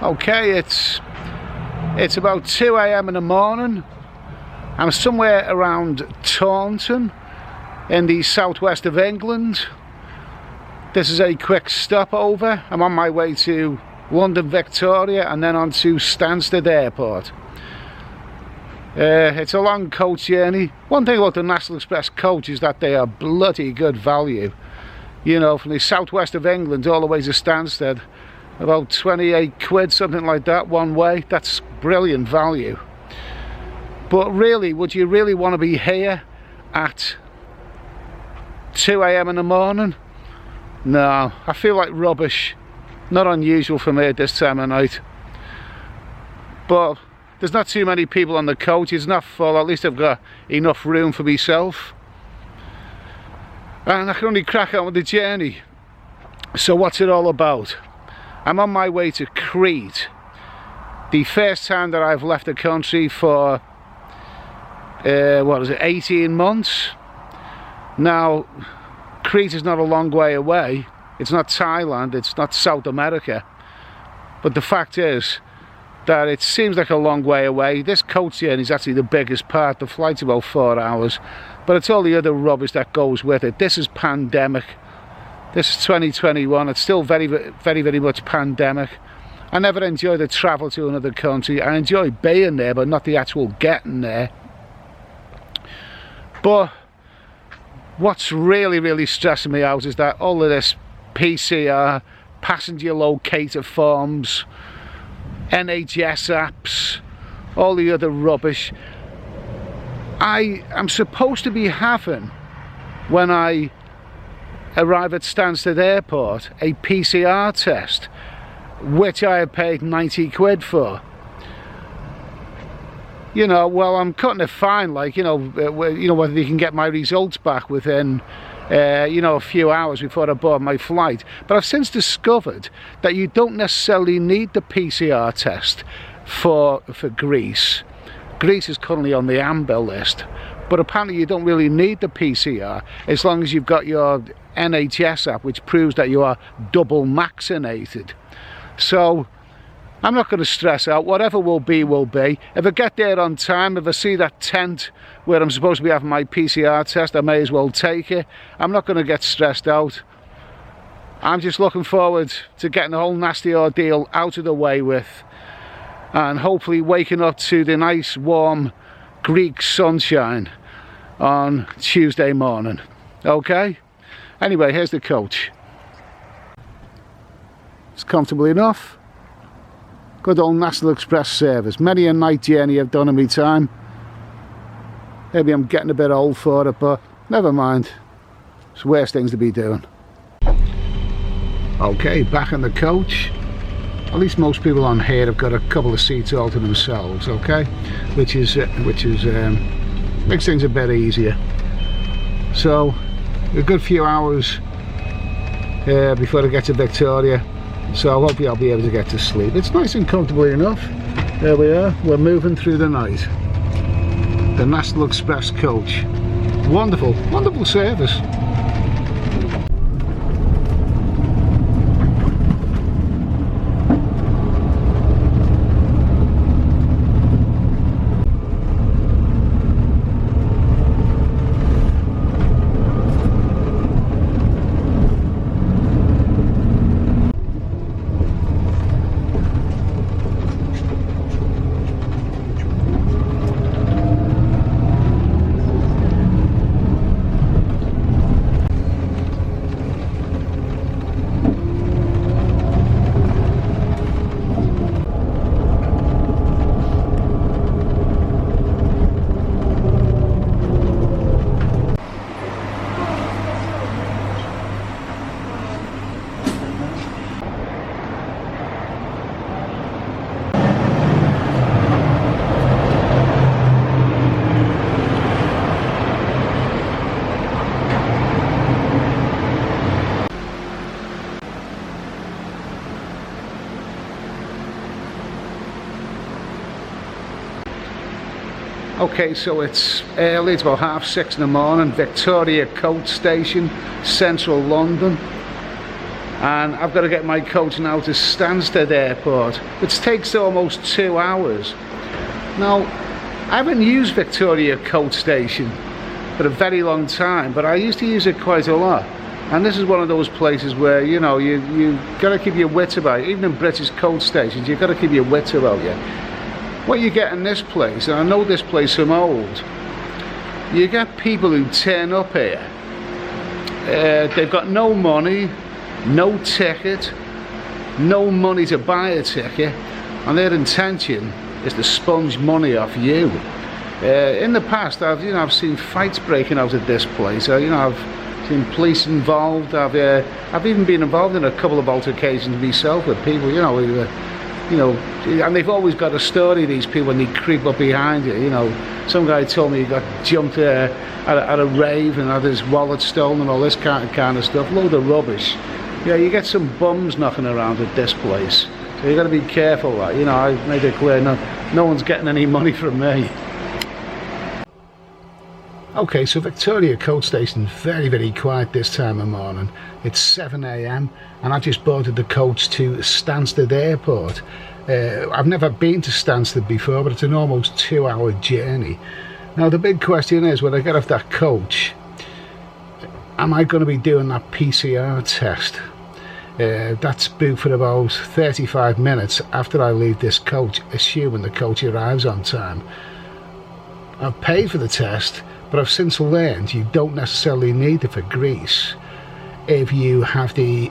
Okay, it's about 2 AM in the morning. I'm somewhere around Taunton in the southwest of England. This is a quick stopover. I'm on my way to London Victoria and then on to Stansted Airport. It's a long coach journey. One thing about the National Express coach is that they are bloody good value. You know, from the southwest of England all the way to Stansted, about 28 quid, something like that, one way. That's brilliant value. But really, would you really want to be here at 2 AM in the morning? No, I feel like rubbish. Not unusual for me at this time of night. But there's not too many people on the coach. It's not full. At least I've got enough room for myself. And I can only crack on with the journey. So what's it all about? I'm on my way to Crete. The first time that I've left the country for, 18 months? Now, Crete is not a long way away. It's not Thailand, it's not South America. But the fact is that it seems like a long way away. This coach journey is actually the biggest part. The flight's about 4 hours. But it's all the other rubbish that goes with it. This is pandemic. This is 2021. It's still very, very much pandemic. I never enjoy the travel to another country. I enjoy being there, but not the actual getting there. But what's really stressing me out is that all of this PCR, passenger locator forms, NHS apps, all the other rubbish I am supposed to be having when I arrive at Stansted Airport, a PCR test, which I have paid 90 quid for. You know, well, I'm cutting it fine, like, whether you can get my results back within, a few hours before I board my flight. But I've since discovered that you don't necessarily need the PCR test for Greece. Greece is currently on the amber list, but apparently you don't really need the PCR as long as you've got your NHS app, which proves that you are double vaccinated. So I'm not going to stress out. Whatever will be, will be. If I get there on time, if I see that tent where I'm supposed to be having my PCR test, I may as well take it. I'm not going to get stressed out. I'm just looking forward to getting the whole nasty ordeal out of the way with, and hopefully waking up to the nice warm Greek sunshine on Tuesday morning. Okay? Anyway, here's the coach. It's comfortable enough. Good old National Express service. Many a night journey I've done in my time. Maybe I'm getting a bit old for it, but never mind. It's worse things to be doing. Okay, back in the coach. At least most people on here have got a couple of seats all to themselves, okay? Which makes things a bit easier. So, a good few hours before I get to Victoria. So hopefully I'll be able to get to sleep. It's nice and comfortable enough. There we are. We're moving through the night. The National Express coach. Wonderful, wonderful service. Okay, so it's early, it's about 6:30 in the morning, Victoria Coach Station, central London. and I've got to get my coach now to Stansted Airport, which takes almost 2 hours. Now, I haven't used Victoria Coach Station for a very long time, but I used to use it quite a lot. And this is one of those places where, you know, you got to keep your wits about you. Even in British coach stations, you've got to keep your wits about you. What you get in this place, and I know this place from old, you get people who turn up here. They've got no money, no ticket, no money to buy a ticket, and their intention is to sponge money off you. In the past, I've seen fights breaking out at this place. I've seen police involved. I've even been involved in a couple of altercations myself with people, and they've always got a story, these people, when they creep up behind you. Some guy told me he got jumped at a rave and had his wallet stolen and all this kind of stuff. Load of rubbish. Yeah, you get some bums knocking around at this place, so you got to be careful. I made it clear, no one's getting any money from me. Okay, so Victoria Coach Station, very, very quiet this time of morning. It's 7 AM and I just boarded the coach to Stansted Airport. I've never been to Stansted before, but it's an almost 2-hour journey. Now the big question is, when I get off that coach, am I going to be doing that PCR test? That's booked for about 35 minutes after I leave this coach, assuming the coach arrives on time. I've paid for the test, but I've since learned you don't necessarily need it for Greece if you have the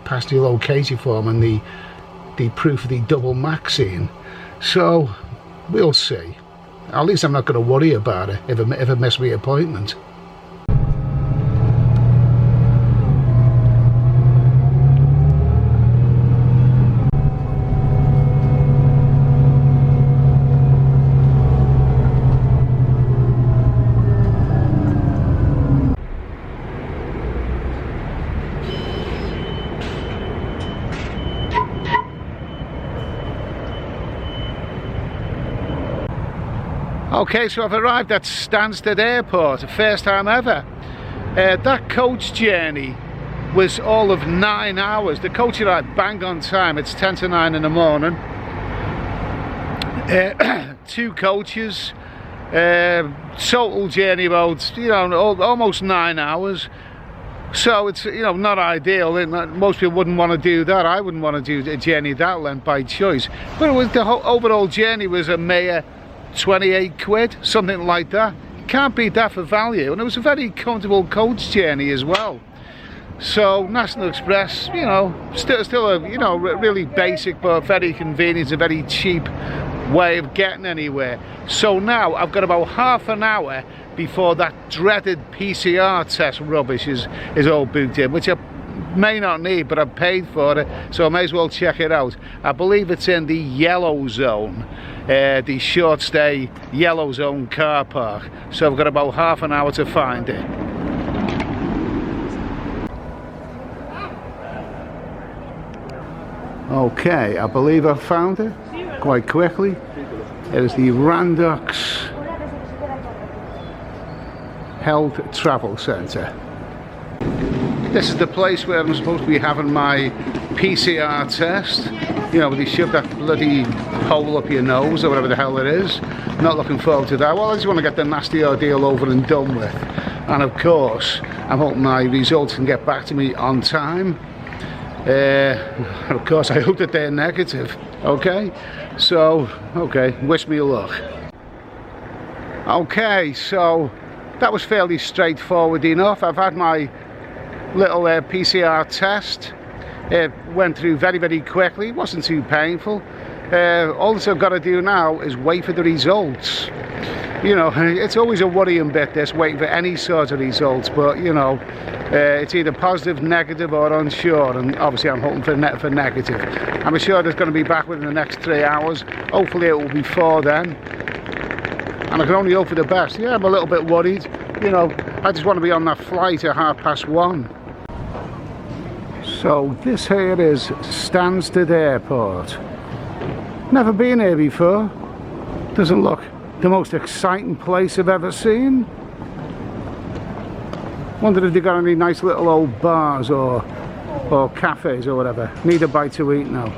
passenger locator form and the proof of the double vaccine. So we'll see. At least I'm not going to worry about it if I miss my appointment. Okay, so I've arrived at Stansted Airport, the first time ever. That coach journey was all of 9 hours. The coach arrived bang on time. It's 10 to 9 in the morning. 2 coaches. Total journey about, almost 9 hours. So it's, not ideal. Most people wouldn't want to do that. I wouldn't want to do a journey that length by choice. But the whole overall journey was a mere 28 quid, something like that. You can't beat that for value, and it was a very comfortable coach journey as well. So National Express, still a really basic but very convenient, a very cheap way of getting anywhere. So now I've got about half an hour before that dreaded PCR test rubbish is all booked in, which I may not need, but I've paid for it, so I may as well check it out. I believe it's in the yellow zone, the short stay yellow zone car park. So I've got about half an hour to find it. Okay, I believe I've found it quite quickly. It is the Randox Health Travel Centre. This is the place where I'm supposed to be having my PCR test. Where they shove that bloody hole up your nose or whatever the hell it is. Not looking forward to that. Well, I just want to get the nasty ordeal over and done with. And of course, I'm hoping my results can get back to me on time. Of course, I hope that they're negative. Okay? So, okay, wish me luck. Okay, so that was fairly straightforward enough. I've had my little PCR test. It went through very, very quickly. It wasn't too painful. All that I've got to do now is wait for the results. It's always a worrying bit, this, waiting for any sort of results, but it's either positive, negative or unsure, and obviously I'm hoping for negative. I'm sure it's going to be back within the next 3 hours. Hopefully it will be 4 then, and I can only hope for the best. Yeah, I'm a little bit worried. I just want to be on that flight at 1:30. So this here is Stansted Airport. Never been here before. Doesn't look the most exciting place I've ever seen. Wondered if they got any nice little old bars or cafes or whatever. Need a bite to eat now.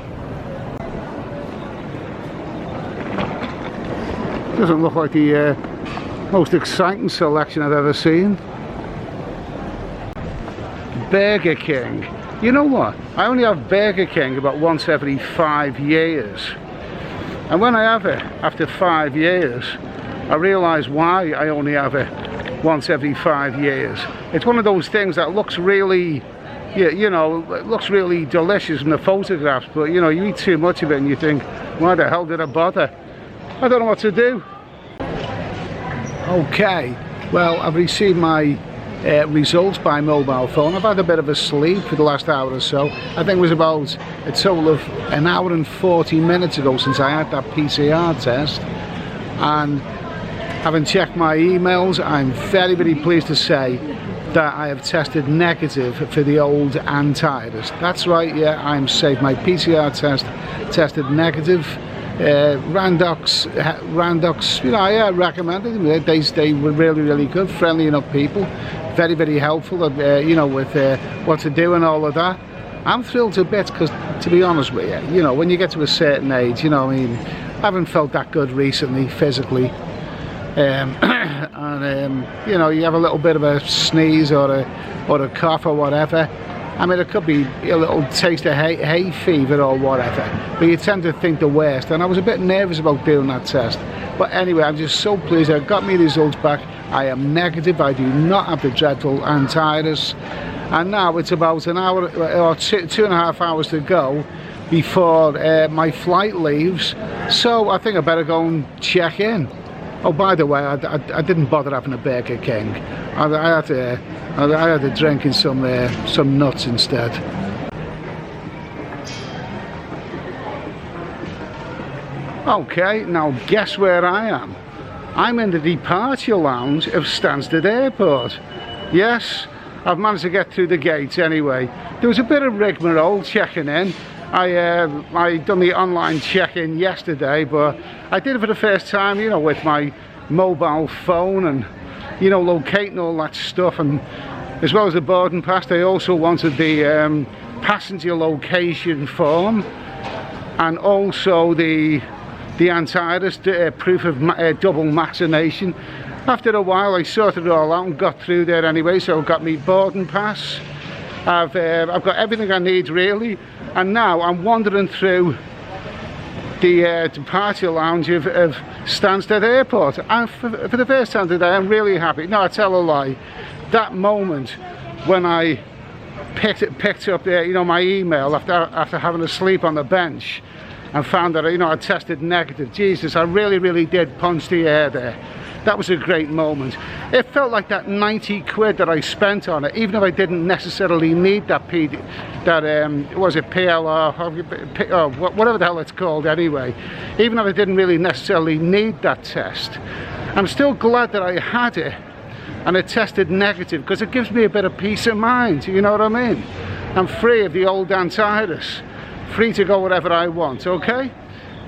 Doesn't look like the most exciting selection I've ever seen. Burger King. You know what? I only have Burger King about once every 5 years. And when I have it after 5 years, I realise why I only have it once every 5 years. It's one of those things that looks really, you know, it looks really delicious in the photographs, but you know, you eat too much of it and you think, why the hell did I bother? I don't know what to do. Okay, well, I've received my results by mobile phone. I've had a bit of a sleep for the last hour or so. I think it was about a total of an hour and 40 minutes ago since I had that PCR test, and having checked my emails, I'm very, very pleased to say that I have tested negative for the old antivirus. That's right, yeah, I'm safe. My PCR test tested negative. Randox, you know, I recommended them. They were really, really good, friendly enough people, very, very helpful, you know, with what to do and all of that. I'm thrilled to bits because, to be honest with you, you know, when you get to a certain age, you know, I mean, I haven't felt that good recently, physically. You know, you have a little bit of a sneeze or a cough or whatever. I mean, it could be a little taste of hay fever or whatever, but you tend to think the worst, and I was a bit nervous about doing that test. But anyway, I'm just so pleased I got my results back. I am negative. I do not have the dreadful antivirus, and now it's about an hour or two and a half hours to go before my flight leaves, so I think I better go and check in. Oh, by the way, I didn't bother having a Burger King. I had a drink and some nuts instead. Okay, now guess where I am? I'm in the departure lounge of Stansted Airport. Yes, I've managed to get through the gates anyway. There was a bit of rigmarole checking in. I done the online check-in yesterday, but I did it for the first time, you know, with my mobile phone and, you know, locating all that stuff, and as well as the boarding pass, they also wanted the passenger location form and also the antivirus proof of double vaccination. After a while, I sorted it all out and got through there anyway, so I've got my boarding pass. I've got everything I need really, and now I'm wandering through the departure lounge of Stansted Airport, and for the first time today I'm really happy. No, I tell a lie. That moment when I picked up you know, my email after having a sleep on the bench and found that, you know, I tested negative, Jesus, I really did punch the air there. That was a great moment. It felt like that 90 quid that I spent on it, even if I didn't necessarily need that was it PLR, or whatever the hell it's called anyway. Even if I didn't really necessarily need that test, I'm still glad that I had it and it tested negative, because it gives me a bit of peace of mind, you know what I mean? I'm free of the old antivirus, free to go wherever I want, okay?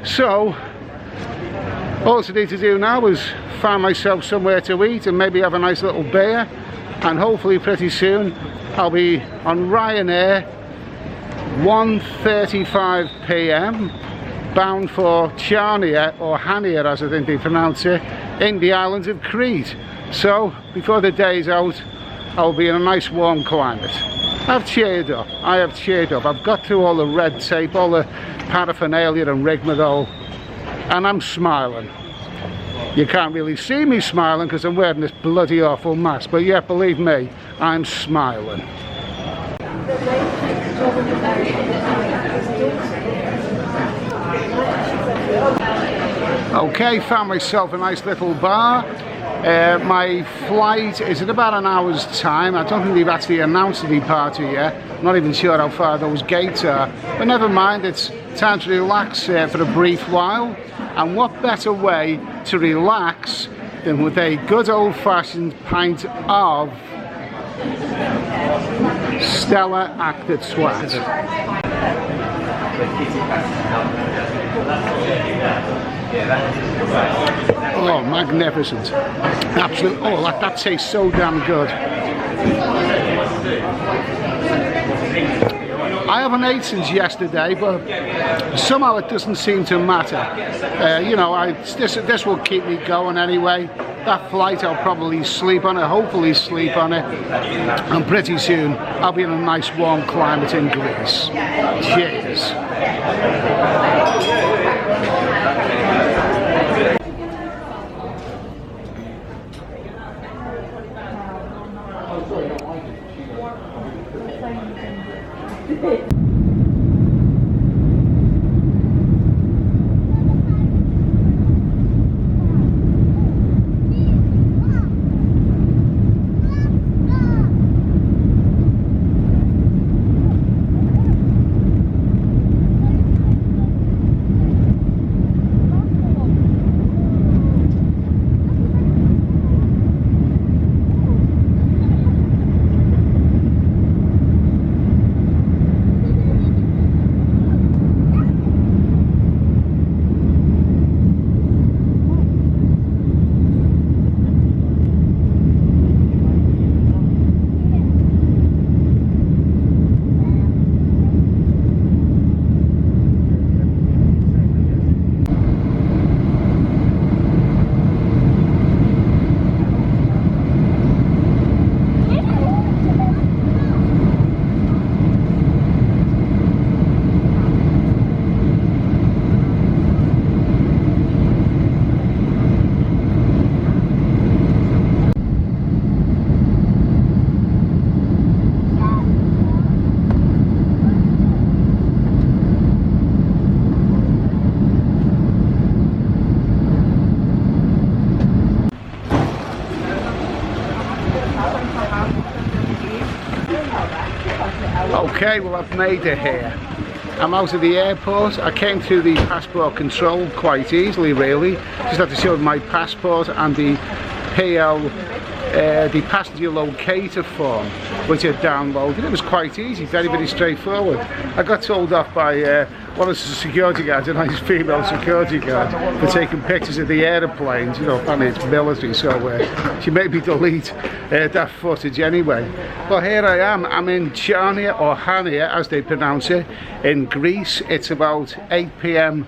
So, all I need to do now is find myself somewhere to eat and maybe have a nice little beer, and hopefully pretty soon I'll be on Ryanair, 1:35 p.m, bound for Chania, or Hania as I think they pronounce it, in the islands of Crete. So before the day's out, I'll be in a nice warm climate. I've cheered up, I have cheered up. I've got through all the red tape, all the paraphernalia and rigmarole, and I'm smiling. You can't really see me smiling because I'm wearing this bloody awful mask, but yeah, believe me, I'm smiling. Okay, found myself a nice little bar. My flight is in about an hour's time. I don't think they've actually announced the departure yet. I'm not even sure how far those gates are, but never mind, it's time to relax for a brief while. And what better way to relax than with a good old-fashioned pint of Stella Acted Swat. Oh, magnificent. Absolutely. Oh, that tastes so damn good. I haven't ate since yesterday, but somehow it doesn't seem to matter. You know, this will keep me going anyway. That flight, I'll probably sleep on it, hopefully sleep on it, and pretty soon I'll be in a nice warm climate in Greece. Cheers. Okay, well I've made it here. I'm out of the airport. I came through the passport control quite easily really. Just had to show my passport and the the passenger locator form, which I downloaded. It was quite easy, very, very straightforward. I got told off by one of the security guards, a nice female security guard, for taking pictures of the aeroplanes. You know, apparently it's military, so she made me delete that footage anyway. But here I am. I'm in Chania, or Hania as they pronounce it, in Greece. It's about 8 p.m.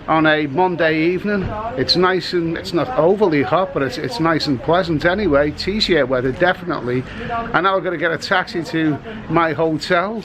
on a Monday evening. It's nice, and it's not overly hot, but it's nice and pleasant anyway. T-shirt weather definitely. And now I'm going to get a taxi to my hotel.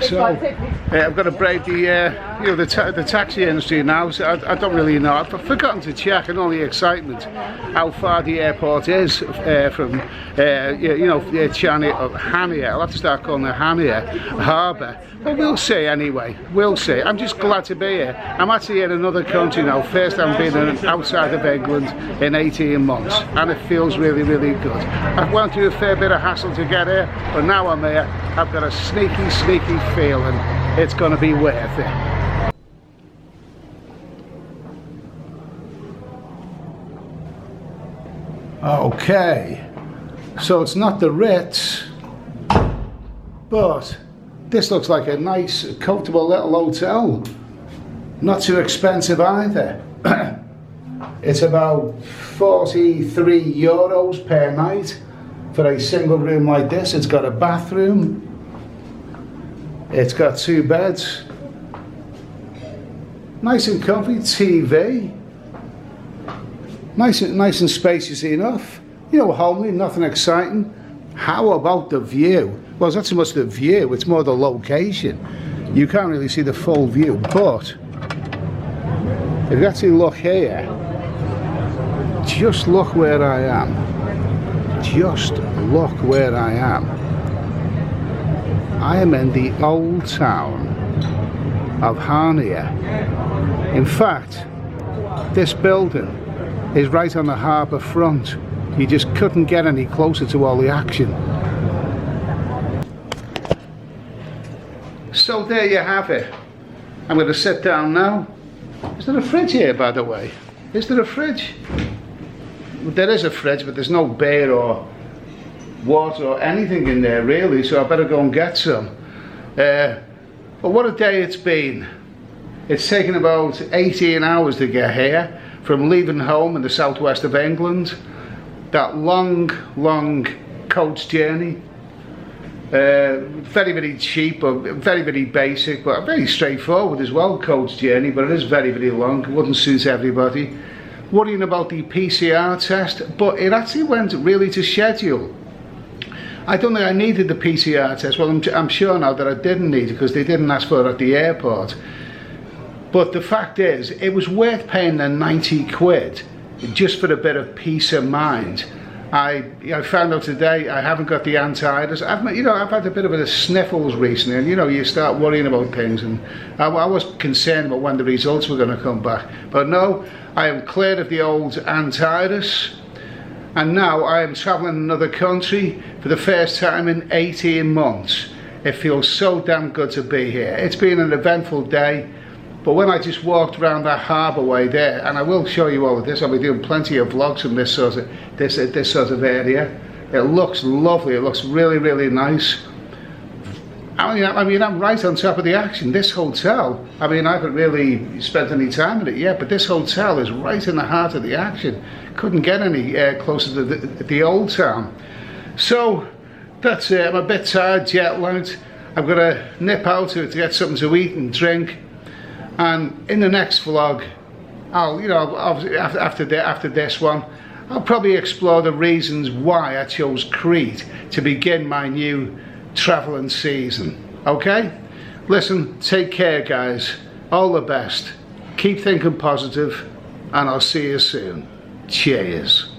So I've got to brave the you know, the taxi industry now. So I don't really know. I've forgotten to check, and all the excitement, how far the airport is from you know, Hania. I'll have to start calling it Hania Harbour. But we'll see anyway. We'll see. I'm just glad to be here. I'm actually in another country now. First time being outside of England in 18 months, and it feels really, really good. I went through a fair bit of hassle to get here, but now I'm here. I've got a sneaky, sneaky feeling it's going to be worth it. Okay, so it's not the Ritz, but this looks like a nice, comfortable little hotel. Not too expensive either. It's about 43 euros per night for a single room like this. It's got a bathroom. It's got 2 beds. Nice and comfy. TV. Nice and spacious enough. You know, homely, nothing exciting. How about the view? Well, it's not so much the view, it's more the location. You can't really see the full view, but if you actually look here, just look where I am. Just look where I am. I am in the old town of Hania. In fact, this building is right on the harbour front. You just couldn't get any closer to all the action. So there you have it. I'm going to sit down now. Is there a fridge here, by the way? Is there a fridge? There is a fridge, but there's no beer or water or anything in there really, so I better go and get some. But what a day it's been. It's taken about 18 hours to get here from leaving home in the southwest of England. That long coach journey. Very, very cheap, or very, very basic, but very straightforward as well, coach journey, but it is very, very long. It wouldn't suit everybody. Worrying about the PCR test, but it actually went really to schedule. I don't think I needed the PCR test. Well, I'm sure now that I didn't need it because they didn't ask for it at the airport. But the fact is, it was worth paying the 90 quid just for a bit of peace of mind. I found out today I haven't got the antivirus. I've had a bit of a sniffles recently, and you start worrying about things, and I was concerned about when the results were going to come back. But no, I am cleared of the old antivirus, and now I am travelling another country for the first time in 18 months. It feels so damn good to be here. It's been an eventful day. But when I just walked around that harbour way there, and I will show you all of this, I'll be doing plenty of vlogs from this sort of area. It looks lovely. It looks really, really nice. I mean, I'm right on top of the action. This hotel, I haven't really spent any time in it yet, but this hotel is right in the heart of the action. Couldn't get any closer to the old town. So that's it. I'm a bit tired, jet lagged. I'm gonna nip out to get something to eat and drink. And in the next vlog, after this one, I'll probably explore the reasons why I chose Crete to begin my new travelling season. Okay? Listen, take care, guys. All the best. Keep thinking positive, and I'll see you soon. Cheers.